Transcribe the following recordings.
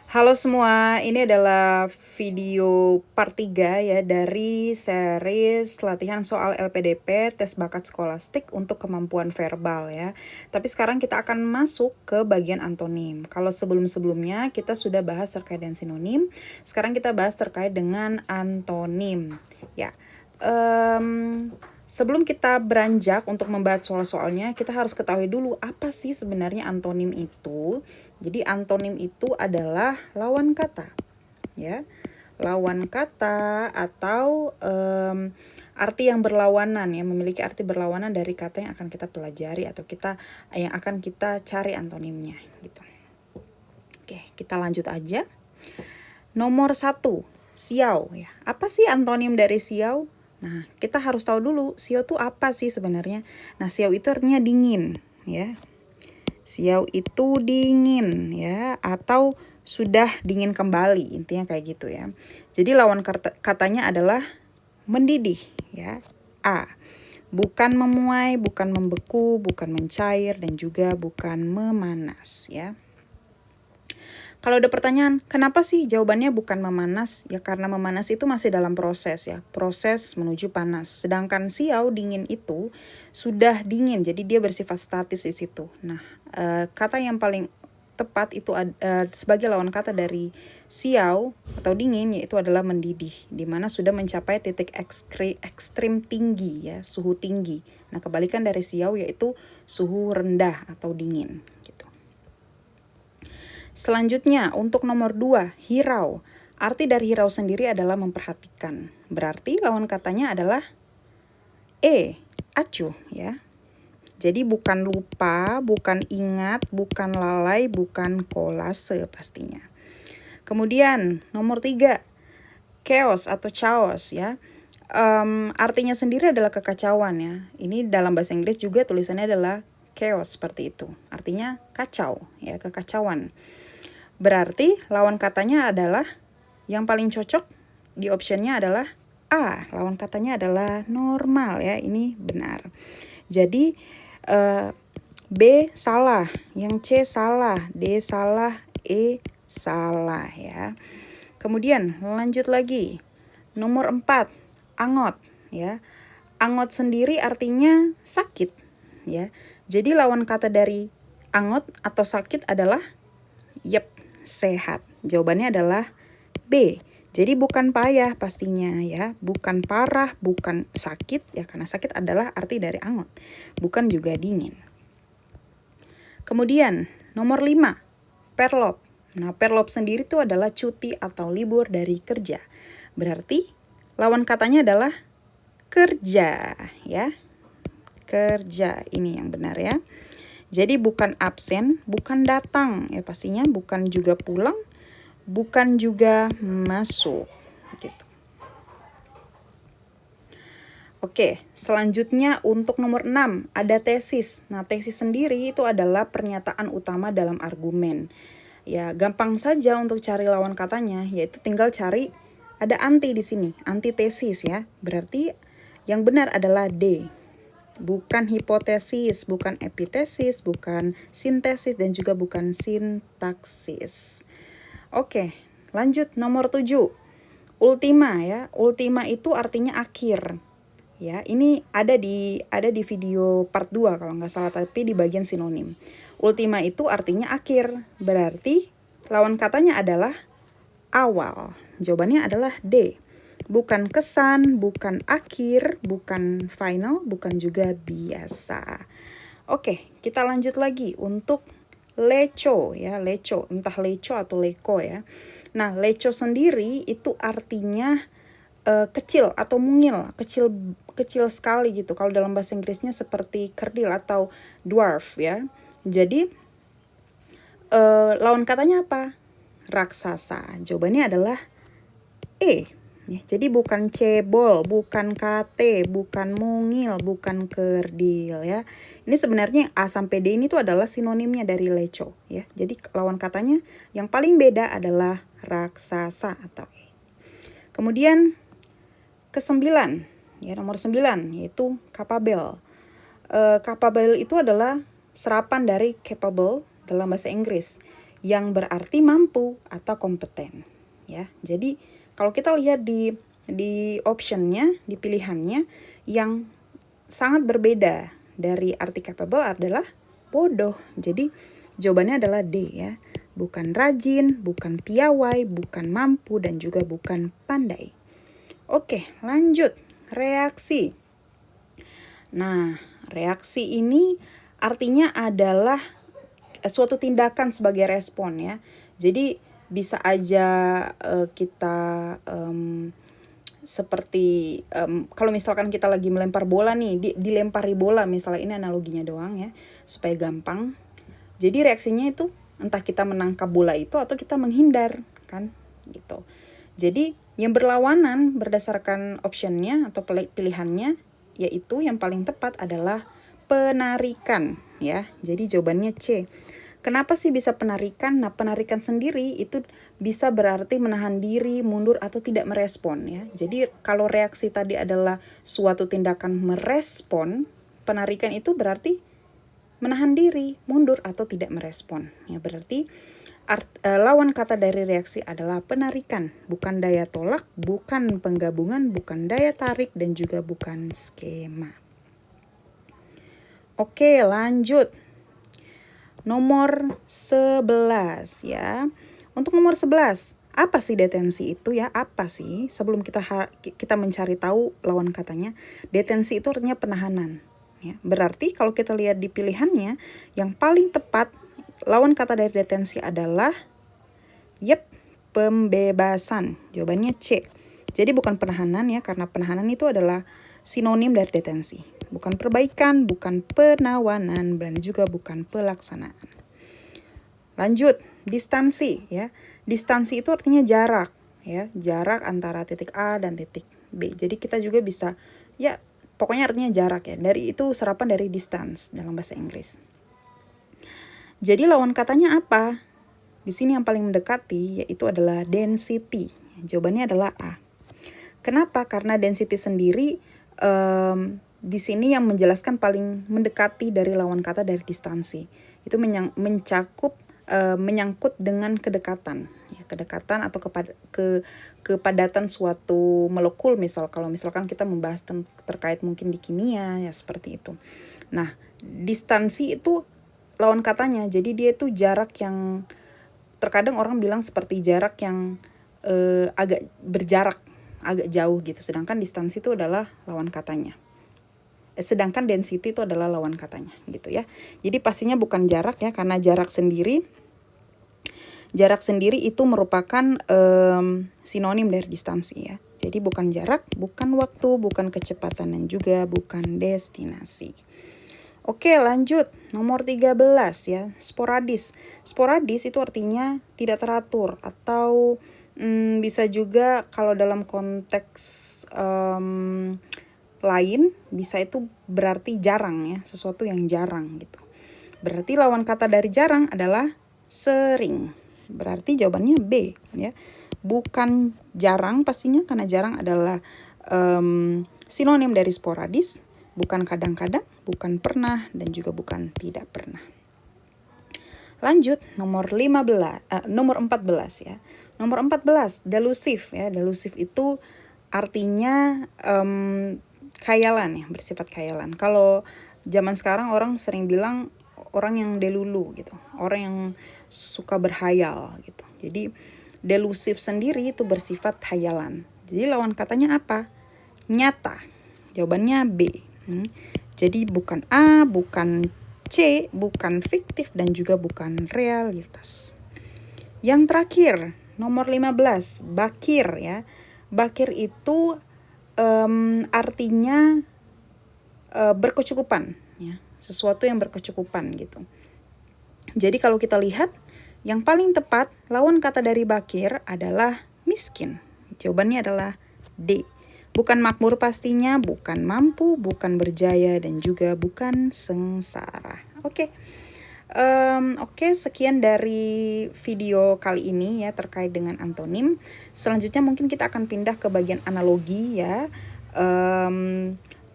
Halo semua, ini adalah video part 3 ya dari series latihan soal LPDP tes bakat skolastik untuk kemampuan verbal ya. Tapi sekarang kita akan masuk ke bagian antonim. Kalau sebelum-sebelumnya kita sudah bahas terkait dengan sinonim, sekarang kita bahas terkait dengan antonim ya. Sebelum kita beranjak untuk membahas soal-soalnya, kita harus ketahui dulu apa sih sebenarnya antonim itu. Jadi antonim itu adalah lawan kata, ya, lawan kata atau arti yang berlawanan, ya, memiliki arti berlawanan dari kata yang akan kita pelajari atau yang akan kita cari antonimnya, gitu. Oke, kita lanjut aja. Nomor 1, siau, ya. Apa sih antonim dari siau? Nah, kita harus tahu dulu siau itu apa sih sebenarnya. Nah, siau itu artinya dingin, ya. Siau itu dingin ya, atau sudah dingin kembali, intinya kayak gitu ya. Jadi lawan katanya adalah mendidih ya. A. Bukan memuai, bukan membeku, bukan mencair, dan juga bukan memanas ya. Kalau ada pertanyaan, kenapa sih jawabannya bukan memanas? Ya karena memanas itu masih dalam proses ya, proses menuju panas. Sedangkan siau dingin itu sudah dingin, jadi dia bersifat statis di situ. Nah, kata yang paling tepat itu sebagai lawan kata dari siau atau dingin yaitu adalah mendidih, di mana sudah mencapai titik ekstrim tinggi ya, suhu tinggi. Nah, kebalikan dari siau yaitu suhu rendah atau dingin. Selanjutnya, untuk nomor 2, hirau. Arti dari hirau sendiri adalah memperhatikan. Berarti lawan katanya adalah acuh ya. Jadi bukan lupa, bukan ingat, bukan lalai, bukan kolase pastinya. Kemudian nomor 3, chaos atau chaos ya. Artinya sendiri adalah kekacauan ya. Ini dalam bahasa Inggris juga tulisannya adalah chaos seperti itu. Artinya kacau ya, kekacauan. Berarti lawan katanya adalah yang paling cocok di optionnya adalah A. Lawan katanya adalah normal ya, ini benar. Jadi B salah, yang C salah, D salah, E salah ya. Kemudian lanjut lagi. Nomor 4, angot ya. Angot sendiri artinya sakit ya. Jadi lawan kata dari angot atau sakit adalah sehat. Jawabannya adalah B. Jadi bukan payah pastinya ya, bukan parah, bukan sakit ya, karena sakit adalah arti dari angot, bukan juga dingin. Kemudian nomor 5, perlop. Nah, perlop sendiri itu adalah cuti atau libur dari kerja. Berarti lawan katanya adalah kerja ya. Kerja, ini yang benar ya. Jadi bukan absen, bukan datang ya pastinya, bukan juga pulang, bukan juga masuk gitu. Oke, selanjutnya untuk nomor 6 ada tesis. Nah, tesis sendiri itu adalah pernyataan utama dalam argumen. Ya, gampang saja untuk cari lawan katanya, yaitu tinggal cari ada anti di sini, antitesis ya. Berarti yang benar adalah D. Bukan hipotesis, bukan epitesis, bukan sintesis, dan juga bukan sintaksis. Oke, lanjut nomor 7. Ultima ya. Ultima itu artinya akhir. Ya, ini ada di video part 2 kalau nggak salah, tapi di bagian sinonim. Ultima itu artinya akhir. Berarti lawan katanya adalah awal. Jawabannya adalah D. Bukan kesan, bukan akhir, bukan final, bukan juga biasa. Oke, kita lanjut lagi untuk leco ya, leco, entah leco atau leko ya. Nah, leco sendiri itu artinya kecil atau mungil, kecil sekali gitu. Kalau dalam bahasa Inggrisnya seperti kerdil atau dwarf ya. Jadi lawan katanya apa? Raksasa. Jawabannya adalah E. Ya, jadi bukan cebol, bukan kate, bukan mungil, bukan kerdil ya. Ini sebenarnya A sampai D ini tuh adalah sinonimnya dari leco ya. Jadi lawan katanya yang paling beda adalah raksasa atau E. Kemudian ke-9 ya, nomor 9 yaitu capable. Capable itu adalah serapan dari capable dalam bahasa Inggris. yang berarti mampu atau kompeten, ya. Jadi kalau kita lihat di optionnya, di pilihannya, yang sangat berbeda dari arti capable adalah bodoh. Jadi jawabannya adalah D, ya. Bukan rajin, bukan piawai, bukan mampu, dan juga bukan pandai. Oke, lanjut. Reaksi. Nah, reaksi ini artinya adalah suatu tindakan sebagai respon, ya. Jadi bisa aja kita seperti kalau misalkan kita lagi melempar bola nih, dilempari bola misalnya, ini analoginya doang ya supaya gampang. Jadi reaksinya itu entah kita menangkap bola itu atau kita menghindar, kan gitu. Jadi yang berlawanan berdasarkan optionnya atau pilihannya, yaitu yang paling tepat adalah penarikan, ya. Jadi jawabannya C. Kenapa sih bisa penarikan? Nah, penarikan sendiri itu bisa berarti menahan diri, mundur, atau tidak merespon, ya. Jadi kalau reaksi tadi adalah suatu tindakan merespon, penarikan itu berarti menahan diri, mundur, atau tidak merespon. Ya, berarti lawan kata dari reaksi adalah penarikan, bukan daya tolak, bukan penggabungan, bukan daya tarik, dan juga bukan skema. Oke, lanjut. Nomor 11, ya. Untuk nomor 11, apa sih detensi itu, ya? Apa sih? Sebelum kita mencari tahu lawan katanya, detensi itu artinya penahanan, ya. Berarti kalau kita lihat di pilihannya, yang paling tepat lawan kata dari detensi adalah pembebasan. Jawabannya C. Jadi bukan penahanan, ya, karena penahanan itu adalah sinonim dari detensi. Bukan perbaikan, bukan penawanan, dan juga bukan pelaksanaan. Lanjut, distansi, ya. Distansi itu artinya jarak, ya. Jarak antara titik A dan titik B. Jadi kita juga bisa, ya, pokoknya artinya jarak, ya. Dari itu serapan dari distance dalam bahasa Inggris. Jadi lawan katanya apa? Di sini yang paling mendekati yaitu adalah density. Jawabannya adalah A. Kenapa? Karena density sendiri di sini yang menjelaskan paling mendekati dari lawan kata dari distansi. Itu menyangkut dengan kedekatan, ya, kedekatan atau kepadatan suatu molekul, kalau misalkan kita membahas terkait mungkin di kimia, ya seperti itu. Nah, distansi itu lawan katanya. Jadi dia itu jarak yang terkadang orang bilang seperti jarak yang agak berjarak, agak jauh gitu. Sedangkan distansi itu adalah lawan katanya. Sedangkan density itu adalah lawan katanya gitu, ya. Jadi pastinya bukan jarak, ya, karena jarak sendiri itu merupakan sinonim dari distansi, ya. Jadi bukan jarak, bukan waktu, bukan kecepatan, dan juga bukan destinasi. Oke, lanjut. Nomor 13, ya. Sporadis. Sporadis itu artinya tidak teratur, atau bisa juga kalau dalam konteks lain bisa itu berarti jarang, ya, sesuatu yang jarang gitu. Berarti lawan kata dari jarang adalah sering. Berarti jawabannya B, ya. Bukan jarang pastinya, karena jarang adalah sinonim dari sporadis. Bukan kadang-kadang, bukan pernah, dan juga bukan tidak pernah. Lanjut, nomor 14, ya. Nomor 14, delusif, ya. Delusif itu artinya khayalan, ya, bersifat khayalan. Kalau zaman sekarang orang sering bilang orang yang delulu gitu, orang yang suka berhayal gitu. Jadi delusif sendiri itu bersifat khayalan. Jadi lawan katanya apa? Nyata. Jawabannya B. Jadi bukan A, bukan C, bukan fiktif, dan juga bukan realitas. Yang terakhir, nomor 15, bakir, ya. Bakir itu artinya berkecukupan, ya, sesuatu yang berkecukupan gitu. Jadi kalau kita lihat, yang paling tepat lawan kata dari bakir adalah miskin. Jawabannya adalah D. Bukan makmur pastinya, bukan mampu, bukan berjaya, dan juga bukan sengsara. Oke, sekian dari video kali ini, ya, terkait dengan antonim. Selanjutnya mungkin kita akan pindah ke bagian analogi, ya.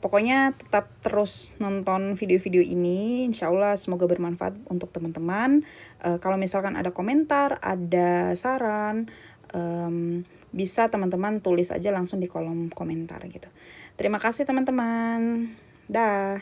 Pokoknya tetap terus nonton video-video ini, insya Allah semoga bermanfaat untuk teman-teman. Kalau misalkan ada komentar, ada saran, bisa teman-teman tulis aja langsung di kolom komentar gitu. Terima kasih teman-teman. Dah.